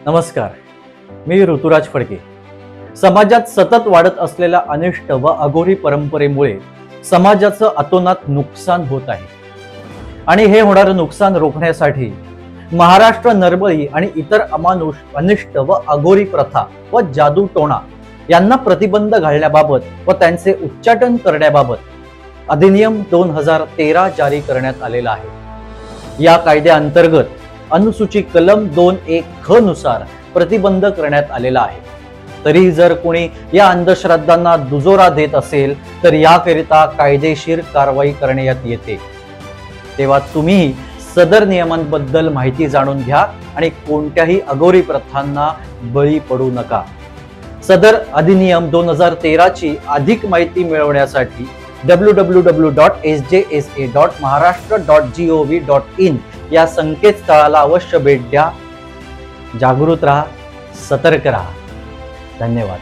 नमस्कार, मी ऋतुराज फडके। समाजात सतत वाढत असलेल्या अनिष्ट व अघोरी परंपरेमुळे समाजाचं अतोनात नुकसान होत आहे आणि हे होणारं नुकसान रोखण्यासाठी महाराष्ट्र नरबळी आणि इतर अमानुष अनिष्ट व अघोरी प्रथा व जादू टोणा यांना प्रतिबंध घालण्याबाबत व त्यांचे उच्चाटन करण्याबाबत अधिनियम 2013 जारी करण्यात आलेला आहे। या कायद्याअंतर्गत अनुसूची कलम 2(1) ख नुसार प्रतिबंध करण्यात आलेला आहे। तरी जर कोणी या अंधश्रद्धांना दुजोरा देत असेल तर याकरिता कायदेशीर कारवाई करण्यात येते। तेव्हा तुम्ही सदर नियमांबद्दल माहिती जाणून घ्या आणि कोणत्याही अघोरी प्रथांना बळी पडू नका। सदर अधिनियम 2013 ची अधिक माहिती मिळवण्यासाठी www.sjsa.maharashtra.gov.in या संकेतस्थळाला अवश्य भेट द्या। जागृत रहा, सतर्क रहा। धन्यवाद।